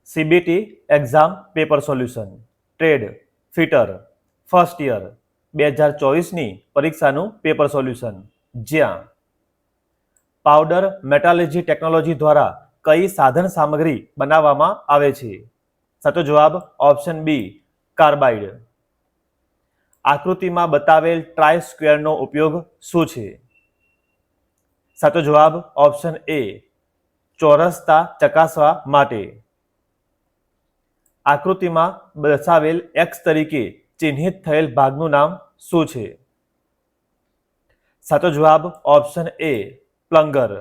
CBT exam paper solution trade fitter first year 2024ની પરીક્ષાનું paper solution, જ્યાં powder metallurgy technology દ્વારા કઈ સાધન સામગ્રી બનાવવામાં આવે છે? સાચો જવાબ ઓપ્શન બી કાર્બાઇડ. આકૃતિમાં બતાવેલ ટ્રાય સ્ક્વેરનો ઉપયોગ શું છે? સાચો જવાબ ઓપ્શન એ ચોરસતા ચકાસવા માટે. આકૃતિમાં દર્શાવેલ એક્સ તરીકે ચિહ્નિત થયેલ ભાગનું નામ શું છે? સાચો જવાબ option A plunger.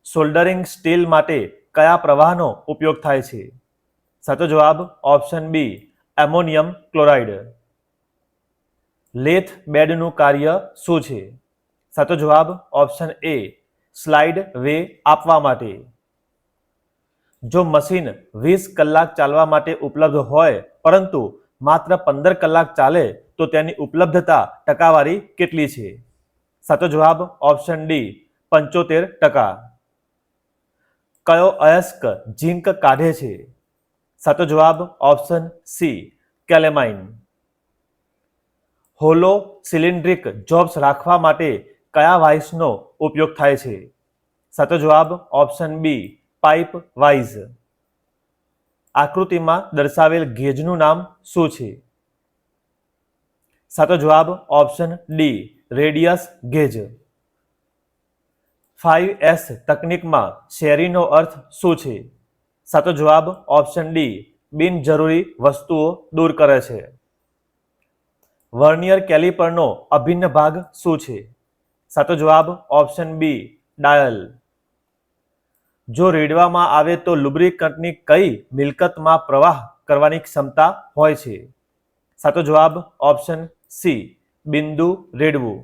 Soldering steel માટે કયા પ્રવાહનો ઉપયોગ થાય છે? સાચો જવાબ option B ammonium chloride. Lathe બેડનું કાર્ય શું છે? સાચો જવાબ ઓપ્શન એ સ્લાઇડ વે આપવા માટે. જો મશીન 20 કલાક ચાલવા માટે ઉપલબ્ધ હોય પરંતુ માત્ર 15 કલાક ચાલે તો તેની ઉપલબ્ધતા ટકાવારી કેટલી છે? સાચો જવાબ ઓપ્શન ડી 75%. કયો અયસ્ક ઝીંક કાઢે છે? સાચો જવાબ ઓપ્શન સી કેલેમાઇન. હોલો સિલિન્ડ્રિક જોબ્સ રાખવા માટે કયા વાઇસનો ઉપયોગ થાય છે? સાચો જવાબ ઓપ્શન બી પાઇપ વાઇઝ. આકૃતિમાં દર્શાવેલ ગેજનું નામ શું છે? સાચો જવાબ option D radius gauge. 5S તકનીકમાં શેરીનો અર્થ શું છે? સાચો જવાબ ઓપ્શન ડી બિનજરૂરી વસ્તુઓ દૂર કરે છે. વર્નિયર કેલિપરનો અભિન્ન ભાગ શું છે? સાચો જવાબ ઓપ્શન બી ડાયલ. જો રેડવામાં આવે તો લુબ્રિકન્ટની કઈ મિલકતમાં પ્રવાહ કરવાની ક્ષમતા હોય છે? સાચો જવાબ ઓપ્શન સી બિંદુ રેડવું.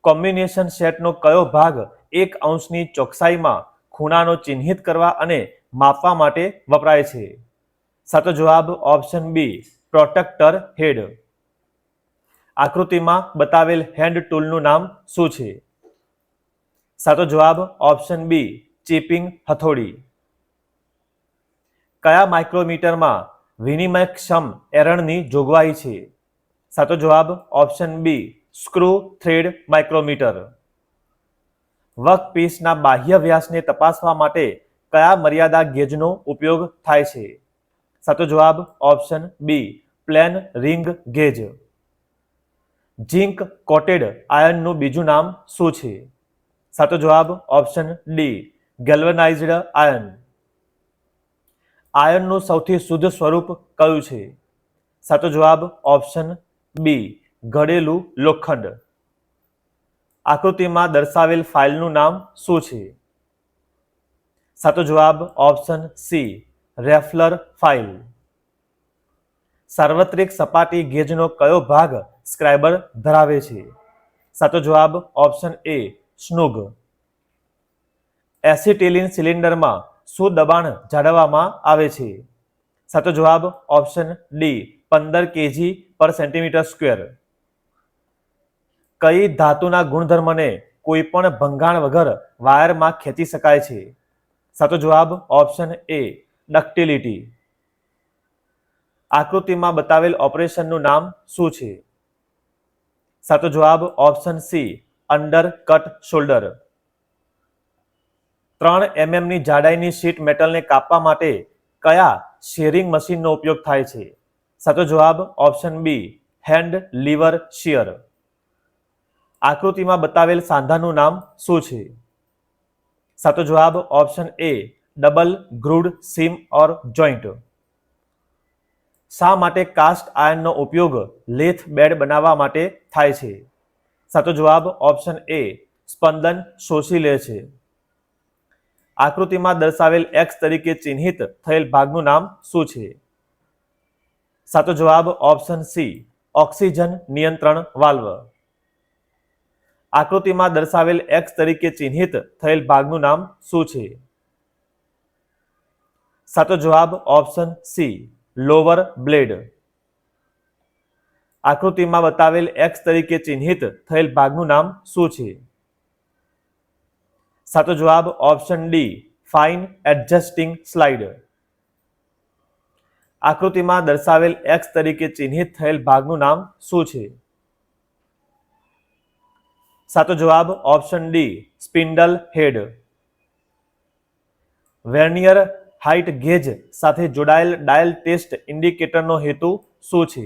કોમ્બિનેશન સેટનો કયો ભાગ 1 અંશની ચોકસાઈમાં ખૂણાનો ચિહ્નિત કરવા અને માપવા માટે વપરાય છે? સાચો જવાબ ઓપ્શન બી પ્રોટેક્ટર હેડ. આકૃતિમાં બતાવેલ હેન્ડ ટૂલનું નામ શું છે? સાચો જવાબ ઓપ્શન બી ચીપિંગ હથોડી. કયા માઇક્રોમીટરમાં વિનિમયક્ષમ એરણની જોગવાઈ છે? સાચો જવાબ option B screw thread micrometer. વર્કપીસના બાહ્ય વ્યાસને તપાસવા માટે કયા મર્યાદા ગેજનો ઉપયોગ થાય છે? સાચો જવાબ option B plain ring gauge. Zinc coated આયર્નનું બીજું નામ શું છે? સાચો જવાબ ઓપ્શન ડી ગેલ્વનાઇઝ્ડ આયર્ન. આયર્નનું સૌથી શુદ્ધ સ્વરૂપ કયું છે? સાચો જવાબ ઓપ્શન બી ઘડેલું લોખંડ. આકૃતિમાં દર્શાવેલ ફાઇલનું નામ શું છે? સાચો જવાબ ઓપ્શન સી રેફલર ફાઇલ. સાર્વત્રિક સપાટી ગેજનો કયો ભાગ સ્ક્રાઇબર ધરાવે છે? સાચો જવાબ ઓપ્શન એ સ્નુગ. એસિટિલિન સિલિન્ડરમાં શું દબાણ જાળવવામાં આવે છે? સાચો જવાબ ઓપ્શન ડી 15 kg/cm². કઈ ધાતુના ગુણધર્મને કોઈપણ ભંગાણ વગર વાયરમાં ખેંચી શકાય છે? સાચો જવાબ ઓપ્શન એ ડક્ટિલિટી. આકૃતિમાં બતાવેલ ઓપરેશનનું નામ શું છે? સાચો જવાબ option C under cut shoulder. 3 mm ની જાડાઈની શીટ મેટલને કાપવા માટે કયા શેરિંગ મશીનનો ઉપયોગ થાય છે? સાચો જવાબ option B hand lever shear. આકૃતિમાં બતાવેલ સાંધાનું નામ શું છે? સાચો જવાબ option A double grooved seam or joint. શા માટે કાસ્ટ આયર્નનો ઉપયોગ લેથ બેડ બનાવવા માટે થાય છે? સાચો જવાબ ઓપ્શન એ સ્પંદન શોષી લે છે. આકૃતિમાં દર્શાવેલ એક્સ તરીકે ચિહ્નિત થયેલ ભાગનું નામ શું છે? સાચો જવાબ ઓપ્શન સી ઓક્સિજન નિયંત્રણ વાલ્વ. આકૃતિમાં દર્શાવેલ એક્સ તરીકે ચિહ્નિત થયેલ ભાગનું નામ શું છે? સાચો જવાબ ઓપ્શન સી લોવર બ્લેડ. આકૃતિમાં બતાવેલ એક્સ તરીકે ચિહ્નિત થયેલ ભાગનું નામ શું છે? સાચો જવાબ option D fine adjusting slide. આકૃતિમાં દર્શાવેલ એક્સ તરીકે ચિહ્નિત થયેલ ભાગનું નામ શું છે? સાચો જવાબ ઓપ્શન ડી સ્પિન્ડલ હેડ. વેર્નિયર હાઇટ ગેજ સાથે જોડાયેલ ડાયલ ટેસ્ટ ઇન્ડિકેટરનો હેતુ શું છે?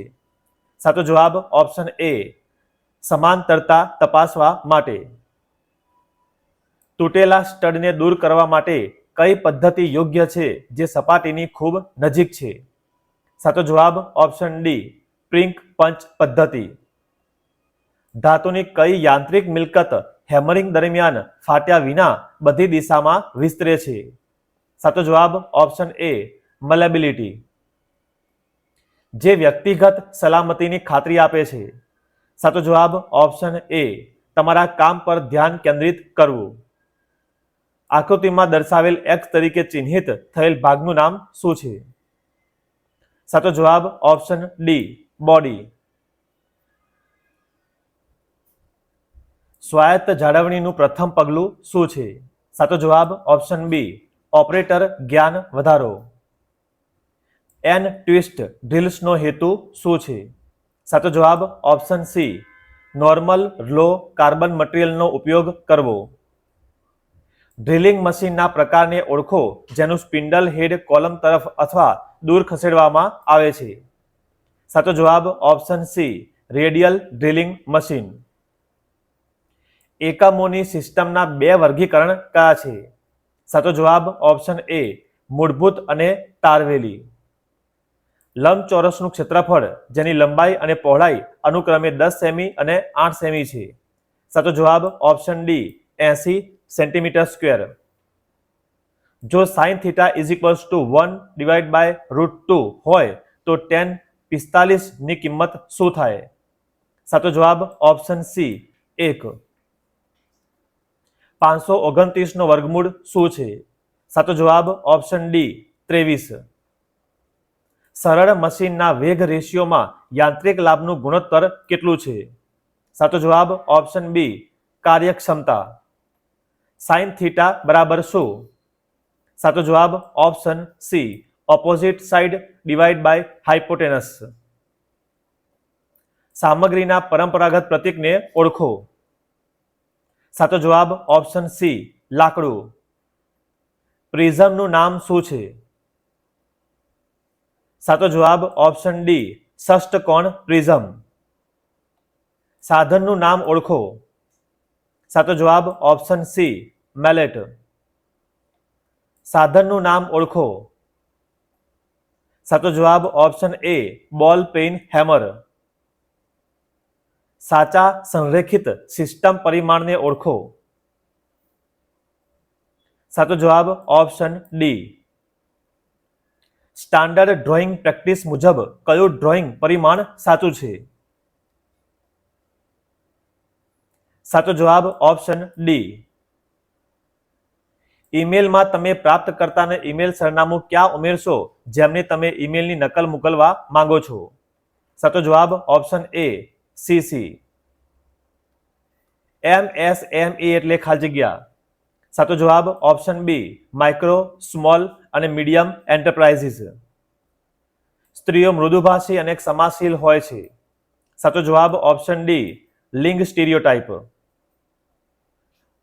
સાચો જવાબ ઓપ્શન એ સમાંતરતા તપાસવા માટે. તૂટેલા સ્ટડને દૂર કરવા માટે કઈ પદ્ધતિ યોગ્ય છે જે સપાટીની ખૂબ નજીક છે? સાચો જવાબ ઓપ્શન ડી પ્રિંક પંચ પદ્ધતિ. ધાતુની કઈ યાંત્રિક મિલકત હેમરિંગ દરમિયાન ફાટ્યા વિના બધી દિશામાં વિસ્તરે છે? સાચો જવાબ ઓપ્શન એ મલેબિલિટી. જે વ્યક્તિગત સલામતીની ખાતરી આપે છે? સાચો જવાબ ઓપ્શન એ તમારા કામ પર ધ્યાન કેન્દ્રિત કરવું. આકૃતિમાં દર્શાવેલ એક્સ તરીકે ચિહ્નિત થયેલ ભાગનું નામ શું છે? સાચો જવાબ ઓપ્શન ડી બોડી. સ્વાયત્ત જાળવણીનું પ્રથમ પગલું શું છે? સાચો જવાબ ઓપ્શન બી ઓપરેટર જ્ઞાન વધારો. એન ટ્વિસ્ટ ડ્રિલ્સનો હેતુ શું છે? સાચો જવાબ ઓપ્શન સી નોર્મલ લો કાર્બન મટીરિયલનો ઉપયોગ કરવો. ડ્રિલિંગ મશીનના પ્રકારને ઓળખો જેનું સ્પિન્ડલ હેડ કોલમ તરફ અથવા દૂર ખસેડવામાં આવે છે. સાચો જવાબ option C radial drilling machine. એકમોની સિસ્ટમના બે વર્ગીકરણ કયા છે? સાચો જવાબ ઓપ્શન એ મૂળભૂત અને તારવેલી. લંબચોરસનું ક્ષેત્રફળ જેની લંબાઈ અને પહોળાઈ અનુક્રમે 10 સેમી અને 8 સેમી છે. સાચો જવાબ ઓપ્શન ડી 80 સેન્ટીમીટર સ્ક્વેર. જો sine theta is equals to 1/√2 હોય તો tan 45 ની કિંમત શું થાય? સાચો જવાબ ઓપ્શન સી 1. 529 નો વર્ગમૂળ શું છે? સાચો જવાબ ઓપ્શન ડી 23. સરળ મશીનના વેગ રેશિયોમાં યાંત્રિક લાભનું ગુણોત્તર કેટલું છે? સાચો જવાબ ઓપ્શન બી કાર્યક્ષમતા. સાઇન થીટા બરાબર શું? સાચો જવાબ option C opposite side divide by hypotenuse. સામગ્રીના પરંપરાગત પ્રતીકને ઓળખો. સાચો જવાબ ઓપ્શન સી લાકડું. પ્રિઝમનું નામ શું છે? સાચો જવાબ ઓપ્શન ડી ષષ્ઠકોણ પ્રિઝમ. સાધનનું નામ ઓળખો. સાચો જવાબ ઓપ્શન સી મેલેટ. સાધનનું નામ ઓળખો. સાચો જવાબ ઓપ્શન એ બોલ પેન હેમર. સાચા સંરેખિત સિસ્ટમ પરિમાણને ઓળખો. સાચો જવાબ option D. Standard drawing practice મુજબ કયું ડ્રોઈંગ પરિમાણ સાચું છે? સાચો જવાબ ઓપ્શન ડી. ઈમેલમાં તમે પ્રાપ્તકર્તાને ઈમેલ સરનામું ક્યાં ઉમેરશો જેમને તમે ઈમેલની નકલ મોકલવા માંગો છો? સાચો જવાબ ઓપ્શન એ સીસી. MSME એટલે ખાલી જગ્યા. સાચો જવાબ ઓપ્શન બી માઇક્રો સ્મોલ અને મીડિયમ એન્ટરપ્રાઇઝીસ. સ્ત્રીઓ મૃદુભાષી અને ક્ષમાશીલ હોય છે. સાચો જવાબ ઓપ્શન ડી લિંગ સ્ટીરિયોટાઇપ.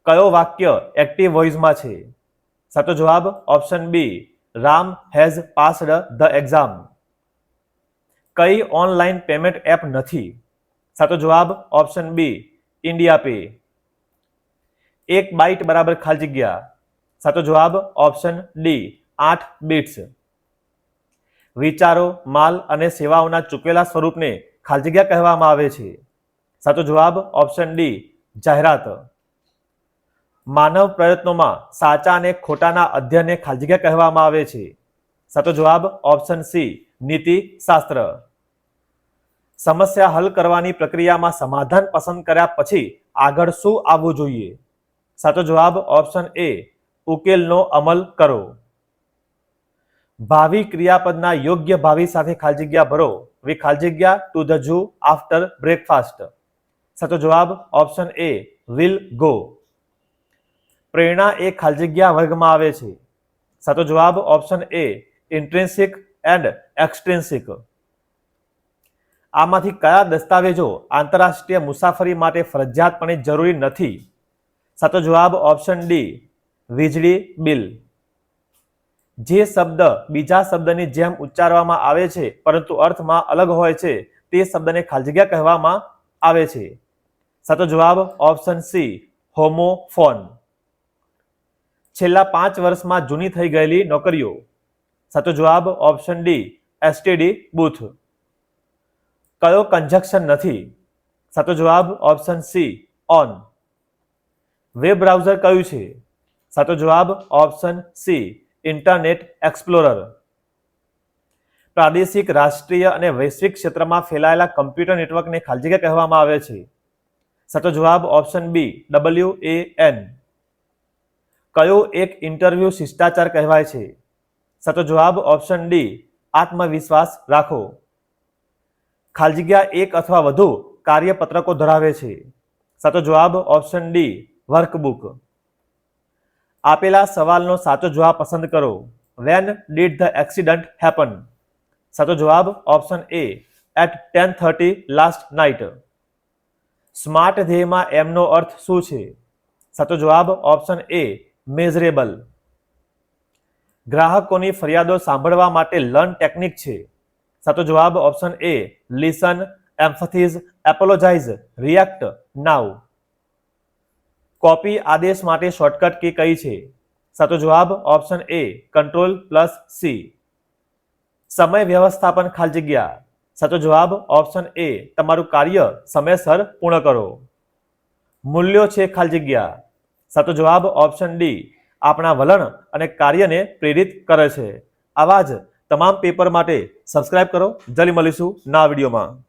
કયો વાક્ય એક્ટિવ વોઇસમાં છે? સાચો જવાબ option B Ram has passed the exam. કઈ ઓનલાઈન પેમેન્ટ એપ નથી? સાચો જવાબ option B India pay. 1 byte બરાબર ખાલી જગ્યા. સાચો જવાબ ઓપ્શન ડી 8 બિટ્સ. વિચારો માલ અને સેવાઓના ચૂકવેલા સ્વરૂપને ખાલી જગ્યા કહેવામાં આવે છે. સાચો જવાબ ઓપ્શન ડી જાહેરાત. માનવ પ્રયત્નોમાં સાચા અને ખોટાના અધ્યયનને ખાલી જગ્યા કહેવામાં આવે છે. સાચો જવાબ ઓપ્શન સી નીતિ શાસ્ત્ર. સમસ્યા હલ કરવાની પ્રક્રિયામાં સમાધાન પસંદ કર્યા પછી આગળ શું આવવું જોઈએ? સાચો જવાબ ઓપ્શન એ ઉકેલનો અમલ કરો. ભાવિ ક્રિયાપદના યોગ્ય ભાવિ સાથે ખાલી જગ્યા ભરો. વી ખાલી જગ્યા to the zoo after breakfast. સાચો જવાબ ઓપ્શન એ વિલ ગો. પ્રેરણા એ ખાલી જગ્યા વર્ગમાં આવે છે. સાચો જવાબ ઓપ્શન એ ઇન્ટ્રિન્સિક એન્ડ એક્સટ્રિન્સિક. આમાંથી કયા દસ્તાવેજો આંતરરાષ્ટ્રીય મુસાફરી માટે ફરજિયાતપણે જરૂરી નથી? સાચો જવાબ ઓપ્શન ડી વીજળી બિલ. જે શબ્દ બીજા શબ્દની જેમ ઉચ્ચારવામાં આવે છે પરંતુ અર્થમાં અલગ હોય છે તે શબ્દને ખાલી જગ્યા કહેવામાં આવે છે. સાચો જવાબ ઓપ્શન સી હોમોફોન. છેલ્લા 5 વર્ષમાં જૂની થઈ ગયેલી નોકરીઓ. સાચો જવાબ ઓપ્શન ડી એસટીડી બૂથ. કયો કંજક્શન નથી? સાચો જવાબ option C on. Web browser કયું છે? સાચો જવાબ ઓપ્શન સી ઇન્ટરનેટ એક્સપ્લોરર. પ્રાદેશિક, રાષ્ટ્રીય અને વૈશ્વિક ક્ષેત્રમાં ફેલાયેલા કમ્પ્યુટર નેટવર્કને ખાલી જગ્યા કહેવામાં આવે છે. સાચો જવાબ ઓપ્શન બી WAN. કયો એક ઇન્ટરવ્યુ શિષ્ટાચાર કહેવાય છે? સાચો જવાબ ઓપ્શન ડી આત્મવિશ્વાસ રાખો. ખાલી જગ્યા એક અથવા વધુ કાર્યપત્રકો ધરાવે છે. સાચો જવાબ ઓપ્શન ડી વર્કબુક. આપેલા સવાલનો સાચો જવાબ પસંદ કરો. When did the accident happen? સાચો જવાબ option A at 10:30 last night. Smart ધ્યેયમાં એમ નો અર્થ શું છે? સાચો જવાબ ઓપ્શન એ મેઝરેબલ. ગ્રાહકોની ફરિયાદો સાંભળવા માટે લર્ન ટેકનિક છે. સાચો જવાબ option A listen, empathise, apologise, react, now. Copy આદેશ માટે શોર્ટકટ કી કઈ છે? સાચો જવાબ ઓપ્શન એ Ctrl+C. સમય વ્યવસ્થાપન ખાલી જગ્યા. સાચો જવાબ ઓપ્શન એ તમારું કાર્ય સમયસર પૂર્ણ કરો. મૂલ્યો છે ખાલી જગ્યા. સાચો જવાબ ઓપ્શન ડી આપણા વલણ અને કાર્યને પ્રેરિત કરે છે. આવા જ તમામ પેપર માટે સબસ્ક્રાઇબ કરો. જલ્દી મળીશું નવા વિડીયોમાં.